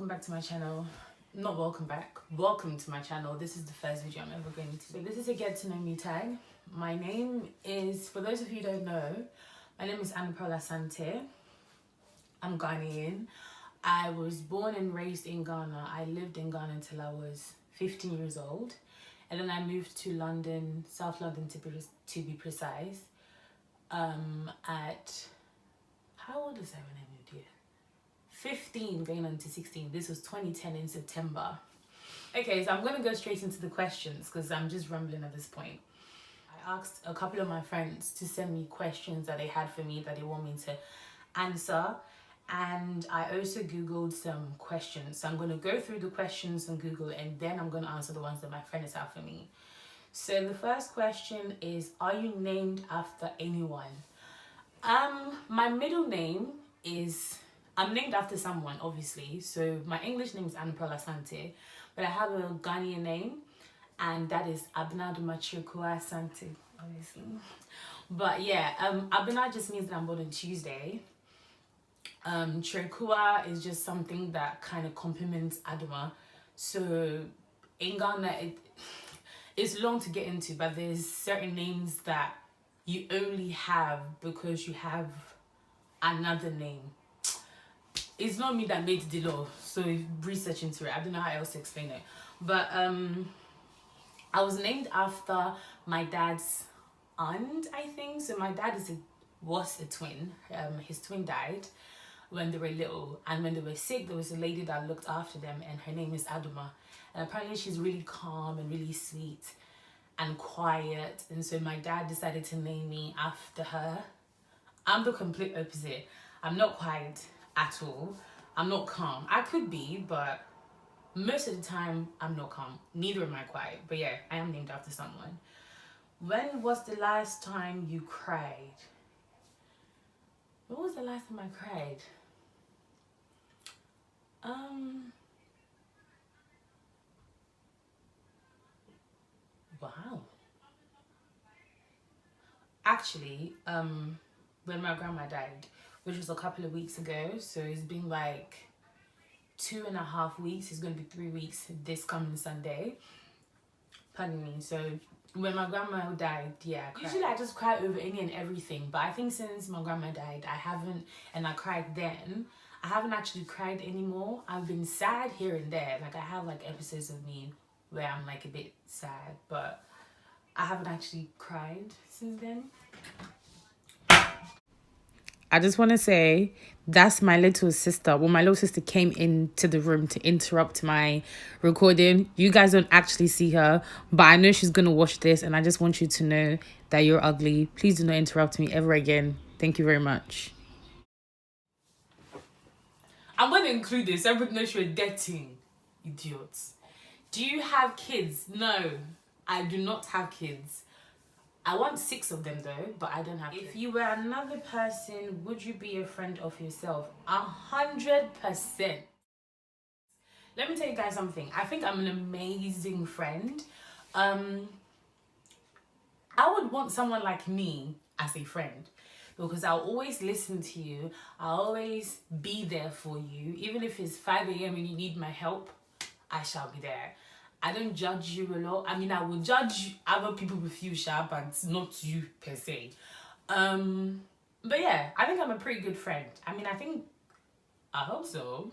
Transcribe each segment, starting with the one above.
back to my channel. Not welcome back, welcome to my channel. This is the first video I'm ever going to do. So this is a get to know me tag. My name is, for those of you who don't know, my name is Anipola Asante. I'm Ghanaian. I was born and raised in Ghana. I lived in Ghana until I was 15 years old. And then I moved to London, South London to be precise. At, how old was I when I moved here? 15 going on to 16. This was 2010 in September. Okay, so I'm gonna go straight into the questions because I'm just rambling at this point. I asked a couple of my friends to send me questions that they had for me that they want me to answer. And I also Googled some questions. So I'm gonna go through the questions on Google and then I'm gonna answer the ones that my friends have for me. So the first question is, are you named after anyone? My middle name is, I'm named after someone, obviously. So my English name is Anipola Asante, but I have a Ghanaian name, and that is Abinaduma Chirkua Asante, obviously. But yeah, Abina just means that I'm born on Tuesday. Chirkua is just something that kind of complements Aduma. So in Ghana, it's long to get into, but there's certain names that you only have because you have another name. It's not me that made the law, so research into it. I don't know how else to explain it. But I was named after my dad's aunt, I think. So my dad was a twin. His twin died when they were little, and when they were sick, there was a lady that looked after them, and her name is Aduma. And apparently she's really calm and really sweet and quiet, and so my dad decided to name me after her. I'm the complete opposite. I'm not quiet at all. I'm not calm. I could be, but most of the time I'm not calm. Neither am I quiet. But yeah, I am named after someone. When was the last time you cried? When was the last time I cried? Wow. Actually, when my grandma died, which was a couple of weeks ago, so it's been like 2.5 weeks. It's going to be 3 weeks this coming Sunday. Pardon me. So when my grandma died, yeah, I cried. Usually I just cry over any and everything, but I think since my grandma died, I haven't, and I cried then, I haven't actually cried anymore. I've been sad here and there. Like I have like episodes of me where I'm like a bit sad, but I haven't actually cried since then. I just want to say that's my little sister. Well, my little sister came into the room to interrupt my recording. You guys don't actually see her, but I know she's going to watch this, and I just want you to know that you're ugly. Please do not interrupt me ever again. Thank you very much. I'm going to include this. Everybody knows you're dating. Idiots. Do you have kids? No, I do not have kids. I want 6 of them though, but I don't have kids. If you were another person, would you be a friend of yourself? 100%. Let me tell you guys something. I think I'm an amazing friend. I would want someone like me as a friend because I'll always listen to you. I'll always be there for you. Even if it's 5 a.m. and you need my help, I shall be there. I don't judge you a lot. I mean, I will judge other people with you, but not you per se. But yeah, I think I'm a pretty good friend. I mean, I hope so.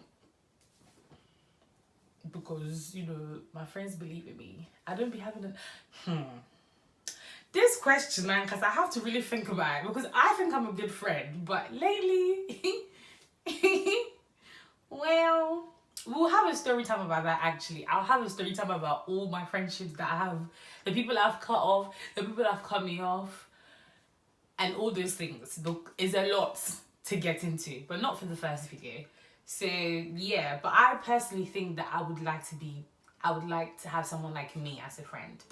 Because, you know, my friends believe in me. I don't be having This question, man, because I have to really think about it. Because I think I'm a good friend. But lately, well, we'll have a story time about that actually. I'll have a story time about all my friendships that I have, the people I've cut off, the people that have cut me off, and all those things. Look, it's a lot to get into, but not for the first video. So yeah, but I personally think that I would like to have someone like me as a friend.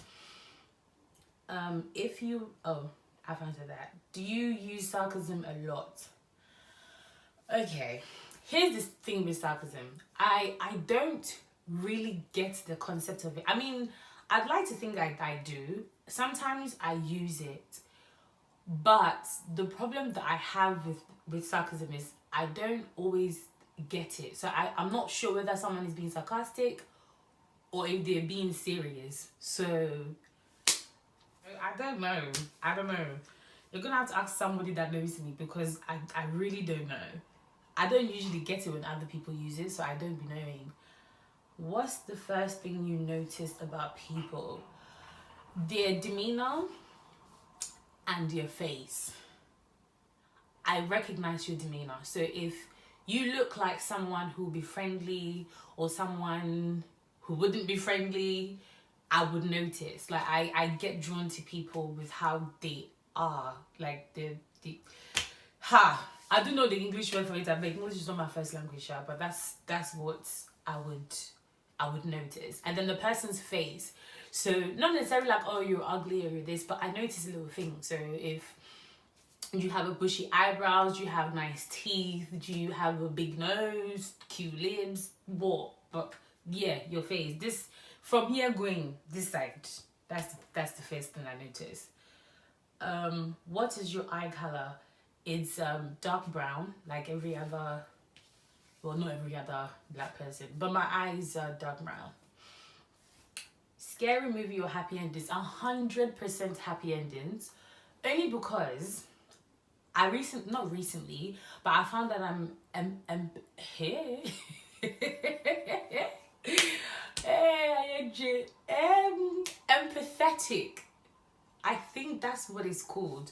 I've answered that. Do you use sarcasm a lot? Okay. Here's this thing with sarcasm. I don't really get the concept of it. I mean, I'd like to think I do. Sometimes I use it. But the problem that I have with sarcasm is I don't always get it. So I'm not sure whether someone is being sarcastic or if they're being serious. So I don't know. You're gonna have to ask somebody that knows me, because I really don't know. I don't usually get it when other people use it, so I don't be knowing. What's the first thing you noticed about people? Their demeanor and their face. I recognize your demeanor. So if you look like someone who would be friendly or someone who wouldn't be friendly, I would notice. Like I get drawn to people with how they are. Like I do know the English word for it. I bet English is not my first language, but that's what I would notice. And then the person's face. So not necessarily like, oh, you're ugly or you're this, but I notice little things. So if you have a bushy eyebrows, you have nice teeth, do you have a big nose, cute lips, what? But yeah, your face. This from here going this side. That's the first thing I notice. What is your eye color? It's dark brown, like every other, well, not every other black person, but my eyes are dark brown. Scary movie or happy endings? 100% happy endings, only because not recently, but I found that I'm empathetic. I think that's what it's called.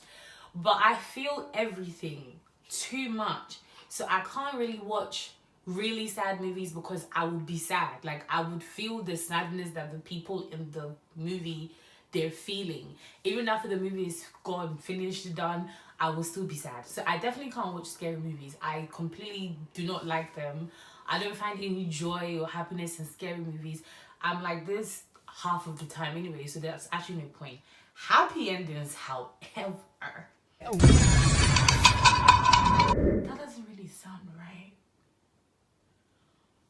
But I feel everything too much. So I can't really watch really sad movies because I would be sad. Like I would feel the sadness that the people in the movie they're feeling. Even after the movie is gone, finished, done, I will still be sad. So I definitely can't watch scary movies. I completely do not like them. I don't find any joy or happiness in scary movies. I'm like this half of the time anyway, so that's actually no point. Happy endings, however. That doesn't really sound right.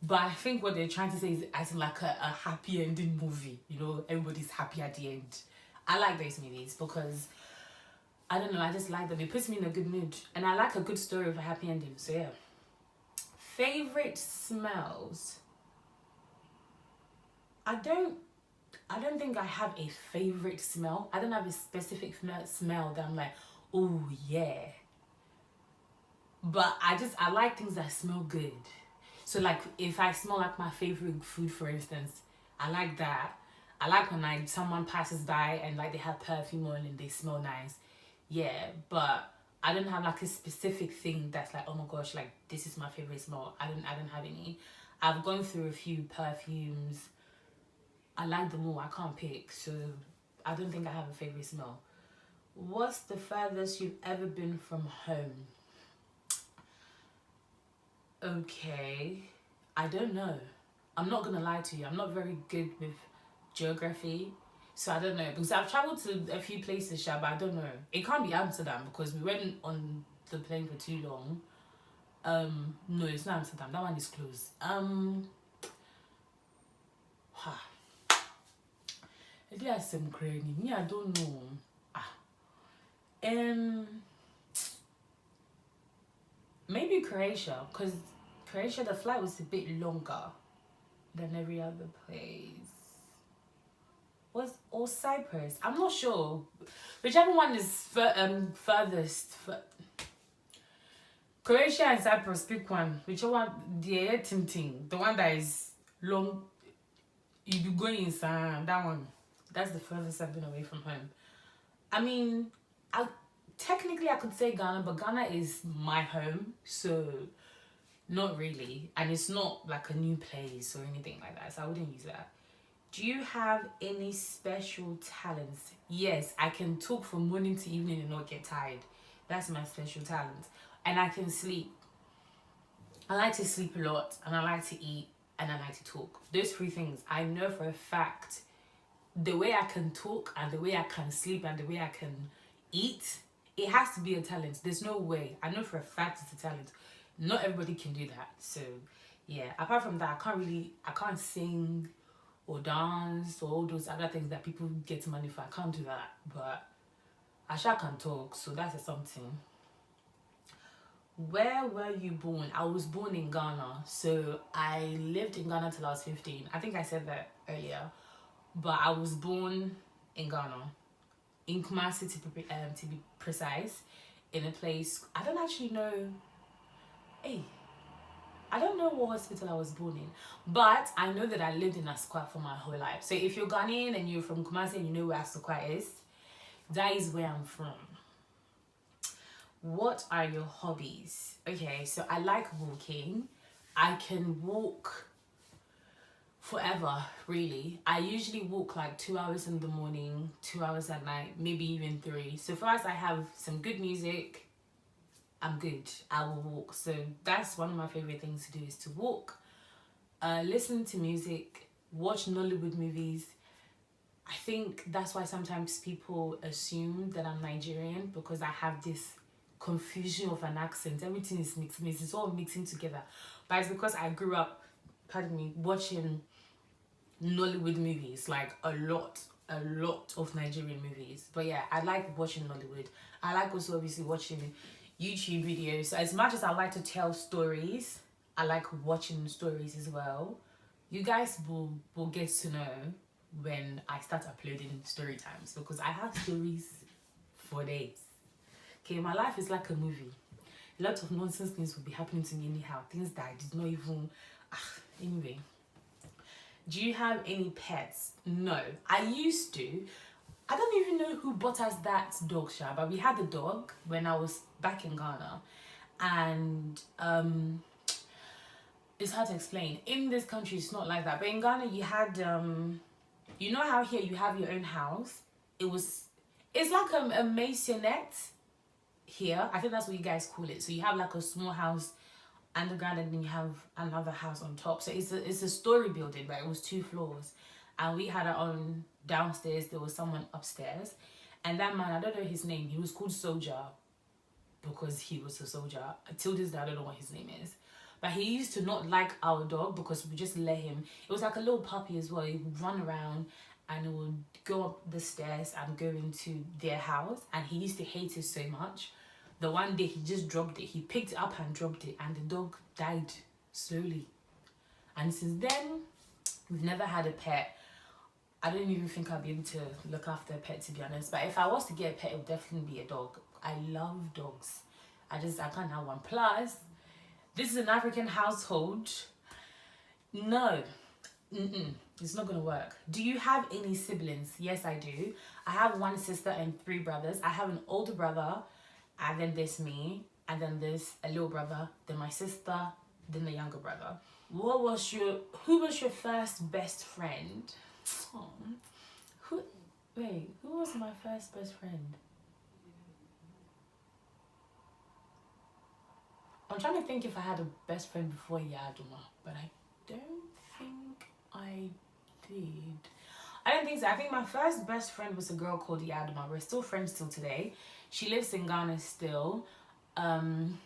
But I think what they're trying to say is as in like a happy ending movie. You know, everybody's happy at the end. I like those movies because, I don't know, I just like them. It puts me in a good mood. And I like a good story with a happy ending. So yeah. Favorite smells? I don't think I have a favorite smell. I don't have a specific smell that I'm like, oh yeah. But I like things that smell good. So like if I smell like my favorite food, for instance, I like that. I like when like someone passes by and like they have perfume on and they smell nice. Yeah, but I don't have like a specific thing that's like, oh my gosh, like this is my favorite smell. I don't have any. I've gone through a few perfumes. I like them all. I can't pick, so I don't think I have a favorite smell. What's the furthest you've ever been from home? Okay, I don't know. I'm not gonna lie to you. I'm not very good with geography, so I don't know, because I've traveled to a few places, but I don't know. It can't be Amsterdam because we went on the plane for too long. No, it's not Amsterdam. That one is closed. There's some crazy. Me, I don't know. Maybe Croatia, because Croatia, the flight was a bit longer than every other place. Or Cyprus. I'm not sure. Whichever one is furthest. Croatia and Cyprus, pick one. Whichever one, the one that is long. You be going inside that one. That's the furthest I've been away from home. I mean, technically I could say Ghana, but Ghana is my home, so not really. And it's not like a new place or anything like that, so I wouldn't use that. Do you have any special talents? Yes, I can talk from morning to evening and not get tired. That's my special talent. And I can sleep. I like to sleep a lot, and I like to eat, and I like to talk. Those three things, I know for a fact, the way I can talk and the way I can sleep and the way I can eat, it has to be a talent. There's no way. I know for a fact it's a talent. Not everybody can do that. So yeah, apart from that, I can't sing or dance or all those other things that people get money for. I can't do that. But I sure can talk, so that's something. Where were you born? I was born in Ghana. So I lived in Ghana till I was 15. I think I said that earlier. But I was born in Ghana, in Kumasi to be precise, in a place, I don't actually know. Hey, I don't know what hospital I was born in, but I know that I lived in Asukwa for my whole life. So if you're Ghanaian and you're from Kumasi and you know where Asukwa is, that is where I'm from. What are your hobbies? Okay, so I like walking. I can walk forever, really. I usually walk like 2 hours in the morning, 2 hours at night, maybe even 3. So far as I have some good music, I'm good. I will walk. So that's one of my favorite things to do, is to walk, listen to music, watch Nollywood movies. I think that's why sometimes people assume that I'm Nigerian, because I have this confusion of an accent. Everything is mixed. It's all mixing together. But it's because I grew up, pardon me, watching Nollywood movies, like a lot of Nigerian movies. But yeah, I like watching Nollywood. I like also obviously watching YouTube videos. So as much as I like to tell stories, I like watching stories as well. You guys will get to know when I start uploading story times, because I have stories for days. Okay, my life is like a movie. A lot of nonsense things will be happening to me anyhow. Things that I did not even... Anyway. Do you have any pets? No. I used to. I don't even know who bought us that dog, Sha, but we had a dog when I was back in Ghana. And it's hard to explain. In this country, it's not like that. But in Ghana, you had... you know how here you have your own house? It's like a maisonette here. I think that's what you guys call it. So you have like a small house underground, and then you have another house on top. So it's a story building, but it was 2 floors. And we had our own downstairs. There was someone upstairs. And that man, I don't know his name. He was called Soldier because he was a soldier. Till this day, I don't know what his name is. But he used to not like our dog because we just let him. It was like a little puppy as well. He would run around and it would go up the stairs and go into their house. And he used to hate it so much. The one day he just dropped it. He picked it up and dropped it. And the dog died slowly. And since then, we've never had a pet. I don't even think I'll be able to look after a pet, to be honest. But if I was to get a pet, it would definitely be a dog. I love dogs. I can't have one. Plus, this is an African household. No. It's not gonna work. Do you have any siblings? Yes, I do. I have 1 sister and 3 brothers. I have an older brother, and then there's me, and then there's a little brother, then my sister, then the younger brother. Who was your first best friend? Oh. Who was my first best friend? I'm trying to think if I had a best friend before Yaduma, but I don't think I did. I don't think so. I think my first best friend was a girl called Yaduma. We're still friends till today. She lives in Ghana still. And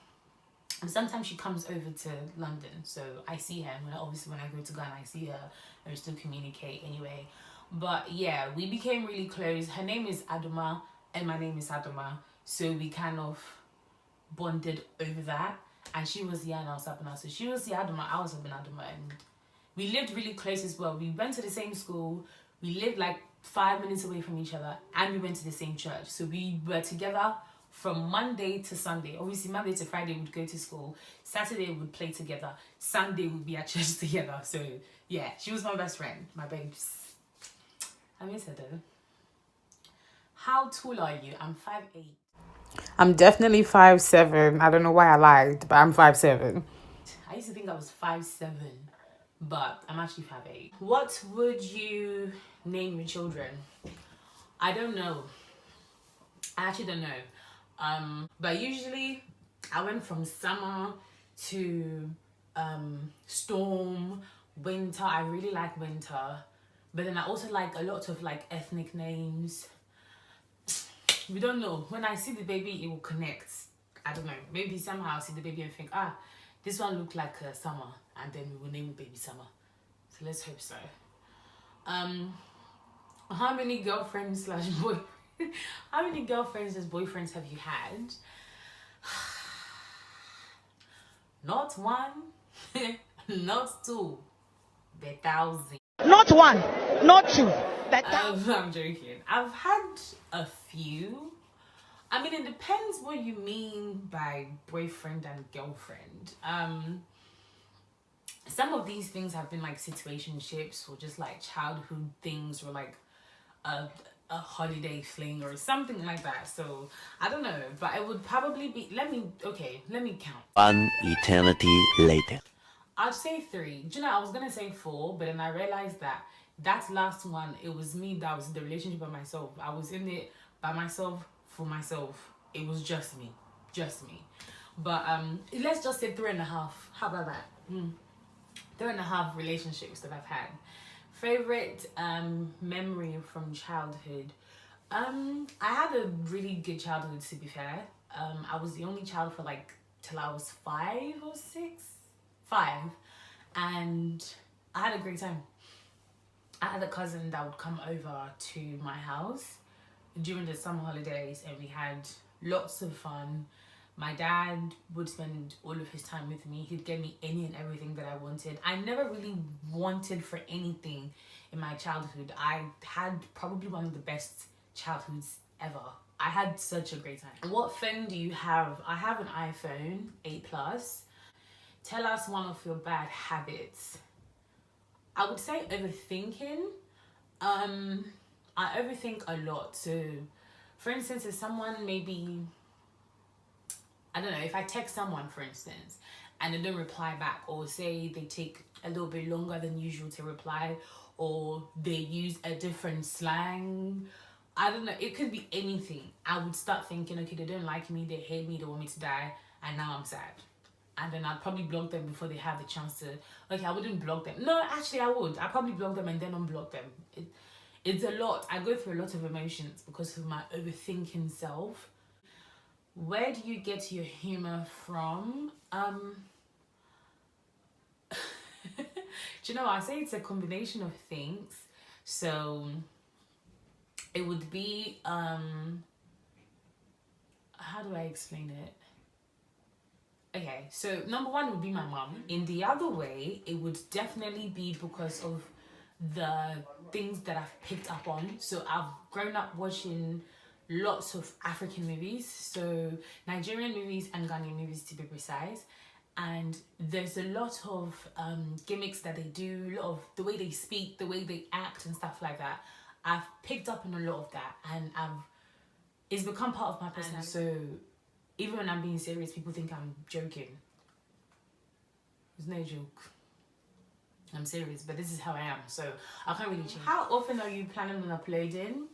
sometimes she comes over to London, so I see her. And obviously when I go to Ghana, I see her and we still communicate anyway. But yeah, we became really close. Her name is Aduma and my name is Aduma, so we kind of bonded over that. And she was Yana, I was Abuna. So she was Yaduma, I was Aduma, and we lived really close as well. We went to the same school. We lived like 5 minutes away from each other, and we went to the same church. So we were together from Monday to Sunday. Obviously, Monday to Friday we'd go to school. Saturday we'd play together. Sunday we'd be at church together. So yeah, she was my best friend, my babes. I miss her though. How tall are you? I'm 5'8". I'm definitely 5'7". I don't know why I lied, but I'm 5'7". I used to think I was 5'7", but I'm actually 5'8". What would you name your children? I don't know. I actually don't know. But usually I went from summer to storm, winter. I really like winter. But then I also like a lot of like ethnic names. We don't know. When I see the baby, it will connect. I don't know. Maybe somehow I'll see the baby and think, this one looked like Summer, and then we will name the baby Summer. So let's hope so. How many girlfriends slash boy? How many girlfriends slash boyfriends have you had? Not one, not two, but 1,000. Not one, not two, but I'm joking. I've had a few. I mean, it depends what you mean by boyfriend and girlfriend. Some of these things have been like situationships or just like childhood things or like a holiday fling or something like that. So I don't know, but it would probably be, let me count. One eternity later. I'd say 3. Do you know, I was gonna say 4, but then I realized that last one, it was me that was in the relationship by myself. I was in it by myself for myself. It was just me. But let's just say 3.5. How about that? 3.5 relationships that I've had. Favorite memory from childhood. I had a really good childhood, to be fair. I was the only child for like till I was 5 or 6. 5. And I had a great time. I had a cousin that would come over to my house during the summer holidays, and we had lots of fun. My dad would spend all of his time with me. He'd get me any and everything that I wanted. I never really wanted for anything in my childhood. I had probably one of the best childhoods ever. I had such a great time. What phone do you have? I have an iPhone 8 Plus. Tell us one of your bad habits. I would say overthinking. I overthink a lot. So, for instance, if someone maybe, I don't know, if I text someone, for instance, and they don't reply back, or say they take a little bit longer than usual to reply, or they use a different slang, I don't know, it could be anything. I would start thinking, okay, they don't like me, they hate me, they want me to die, and now I'm sad. And then I'd probably block them before they have the chance to, okay, I wouldn't block them. No, actually I would. I'd probably block them and then unblock them. It's a lot. I go through a lot of emotions because of my overthinking self. Where do you get your humor from? Do you know, I say it's a combination of things. So it would be, how do I explain it? Okay, so number one would be my mom. In the other way, it would definitely be because of the things that I've picked up on. So I've grown up watching lots of African movies, so Nigerian movies and Ghanaian movies to be precise. And there's a lot of gimmicks that they do, a lot of the way they speak, the way they act and stuff like that. I've picked up on a lot of that, and it's become part of my personality. So even when I'm being serious, people think I'm joking. It's no joke. I'm serious, but this is how I am, so I can't really change. How often are you planning on uploading?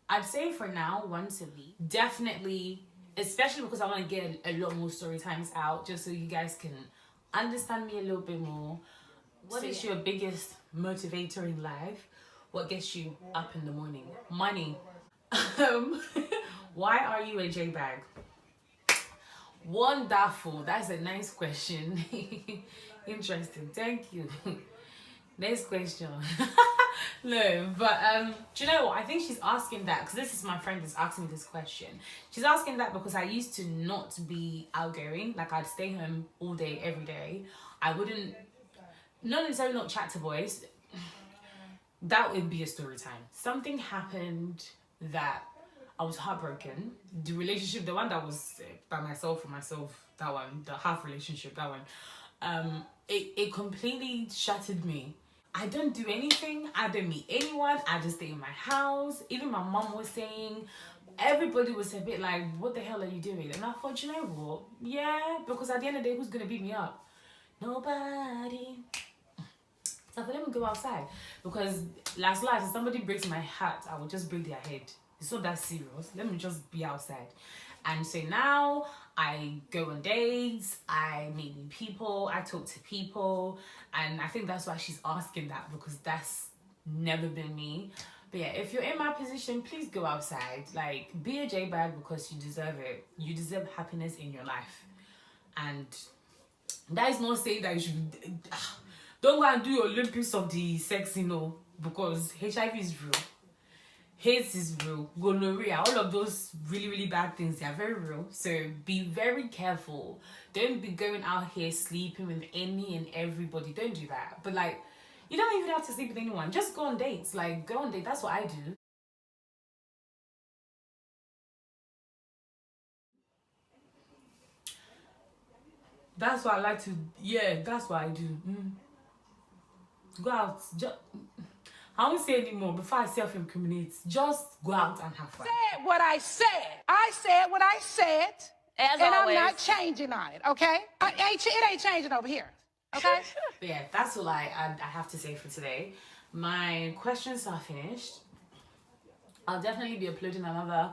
I'd say for now, once a week. Definitely, especially because I want to get a lot more story times out, just so you guys can understand me a little bit more. What is your biggest motivator in life? What gets you up in the morning? Money. Why are you a J-bag? Wonderful. That's a nice question. Interesting. Thank you. Next question. No, but do you know what? I think she's asking that because this is my friend that's asking me this question. She's asking that because I used to not be outgoing. Like, I'd stay home all day, every day. I wouldn't, not necessarily not chat to boys. That would be a story time. Something happened that I was heartbroken. The relationship, the one that was by myself, for myself, that one, the half relationship, that one, it completely shattered me. I don't do anything. I don't meet anyone. I just stay in my house. Even my mom was saying, everybody was a bit like, what the hell are you doing? And I thought, you know what? Yeah, because at the end of the day, who's going to beat me up? Nobody. So I thought, let me go outside. Because last, if somebody breaks my heart, I will just break their head. It's not that serious. Let me just be outside. And so now I go on dates, I meet new people, I talk to people, and I think that's why she's asking that, because that's never been me. But yeah, if you're in my position, please go outside. Like, be a J-bag because you deserve it. You deserve happiness in your life. And that is not saying that you should don't go and do your Olympics of the sex, because HIV is real. hate is real, gonorrhea, all of those really, really bad things, they are very real. So be very careful. Don't be going out here sleeping with any and everybody. Don't do that. But like, you don't even have to sleep with anyone. Just go on dates. Like, go on dates. That's what I do. That's what I like to, yeah, that's what I do. Go out. I won't say anymore before I self-incriminate. Just go out and have fun. said what I said. I said what I said. As and always. I'm not changing on it, okay? It ain't changing over here, okay? But yeah, that's all I have to say for today. My questions are finished. I'll definitely be uploading another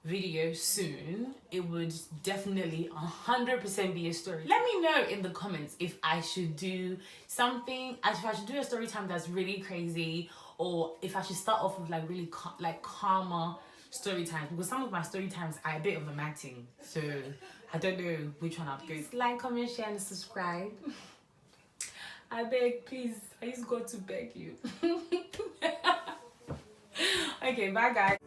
video soon. It would definitely 100% be a story. Let me know in the comments if I should do something, if I should do a story time that's really crazy, or if I should start off with like really calmer story times, because some of my story times are a bit of a matting, so I don't know which one I'll go. Like, comment, share and subscribe. I beg, please. I just got to beg you. Okay, bye guys.